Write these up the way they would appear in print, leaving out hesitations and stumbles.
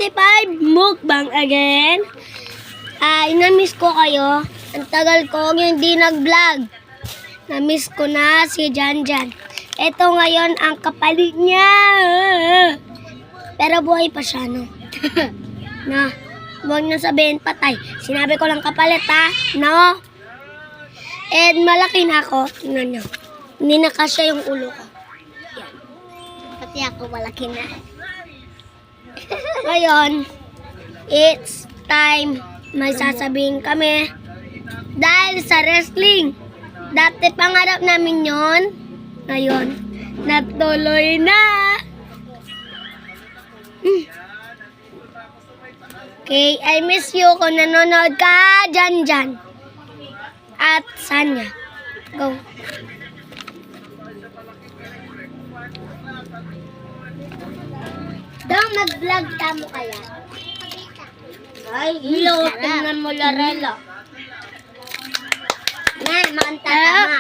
25 mukbang again. Namiss ko kayo. Ang tagal ko hindi nag-vlog. Namiss ko na si Janjan. Ito ngayon ang kapalit niya. Pero buhay pa siya, no? No. Huwag na sabihin patay. Sinabi ko lang kapalit, ha? No? And malaki na ako. Tingnan nyo. Hindi na kasya yung ulo ko. Yan. Pati ako malaki na. Ngayon, it's time. May sasabihin kami. Dahil sa wrestling. Dati pangarap namin yon. Ngayon, natuloy na. Okay, I miss you kung nanonood ka dyan. At Sanya. Go. Daw nag-vlog tamo kaya? Ay, hello, tingnan mo Larela. Na, makanta tama.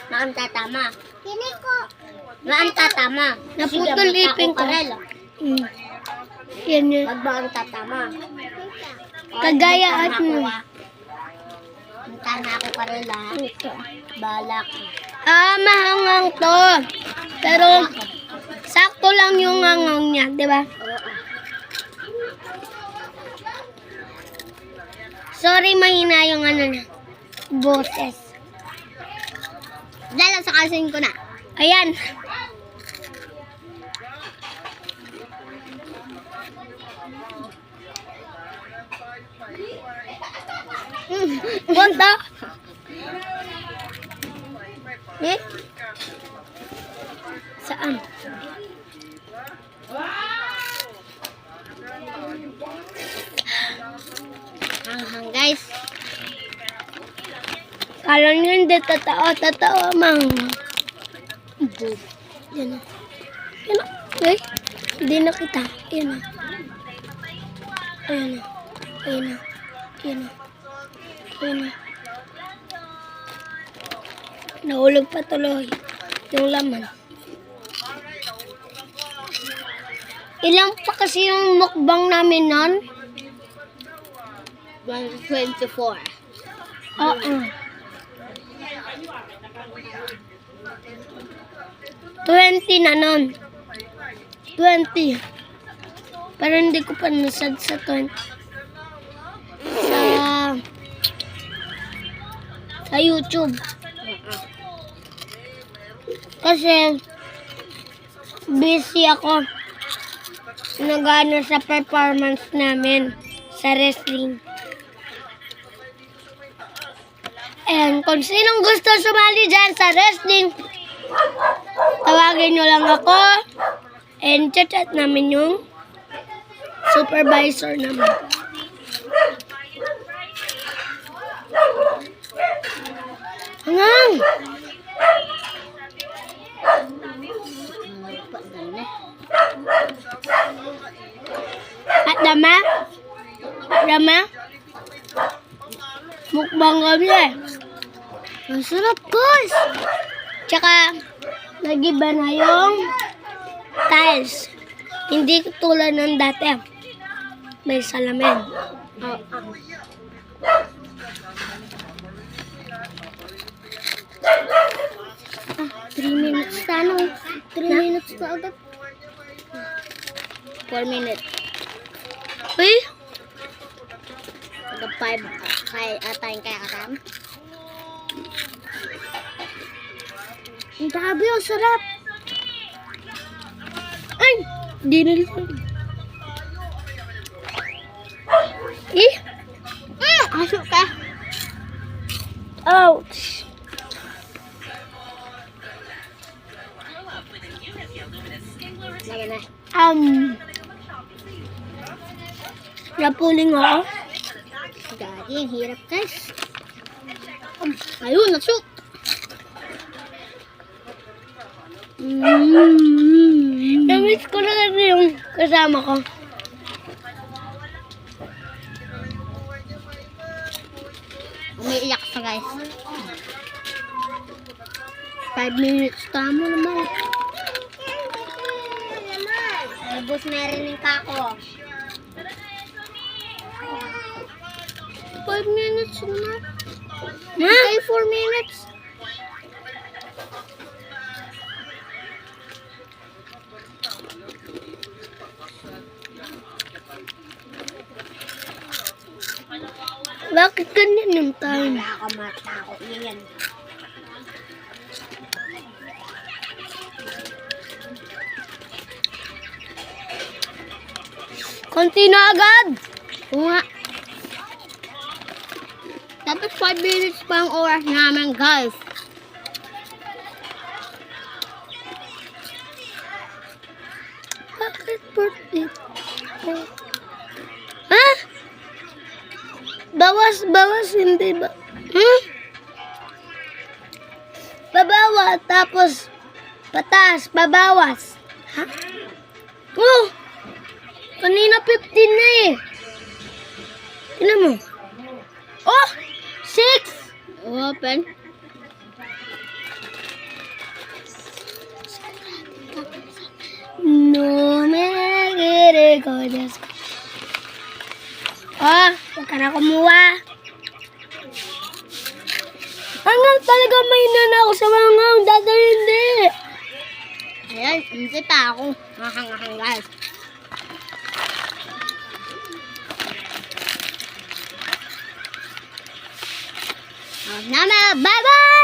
Makanta tama. Kini ko. Makanta tama. Naputol ipin ko. Yan yun. Magmakanta tama. Kagayaan mo. Manta na ako Karela. Balak. Mahangang to. Pero, sakto lang yung hangang niya, di ba? Sorry, mahina yung ano na. Boses. Dala sa kasin ko na. Ayan. Ganda. Eh? Saan? Hanghang guys. Kala nyo hindi totoo mang. Yan na. Yan na. Okay. Hindi na kita. Yan na. Ayan na. Ayan na. Ayan na. Ayan na. Nahulog pa tuloy yung laman. Ilang pa kasi yung mukbang namin nun? 124. Oo. 20 na nun. 20. Pero hindi ko pa nasad sa 20. Sa YouTube. Kasi busy ako. Nagano sa performance namin sa wrestling. And kung sinong gusto sumali dyan sa wrestling, tawagin nyo lang ako and chat namin yung supervisor namin. Hangang! At dama? Mukbang kami eh. Ang sarap guys. Tsaka, nag-iba na yung tiles. Hindi tulad ng dati. May salamin. 3 minutes na ano? 3 minutes na agad. 4 minutes. Uy! Agad 5 tayong kaya katam. Ang tabi, ang sarap. Ay! Di na lang. Eh! Asok ka. Ouch! Lagyan na. Napuling ako. Gagi, ang hirap guys. Ayun, nagshoot. Namiss ko na kasi yung kasama ko. Umiiyak sa guys. 5 minutes. Tama naman. Albus meron ka ako. 5 minutes na. Okay, 4 minutes. Bakit ganyan yung time? Nakakamatako yan. Konti na agad. Oo nga. Dapat 5 minutes pa ang oras namin, guys. Bakit birthday? Ha? Bawas, hindi ba? Babawas, tapos patas, babawas. Ha? Oh! Kanina 15 na eh. Tignan mo. Oh! 6! Open. No me recuerdes. Oh, huwag ka na kumuha. Hanggang talaga may ako sa mga dada hindi. Ayan, hindi pa ako. Mahang-hang guys. Bye-bye!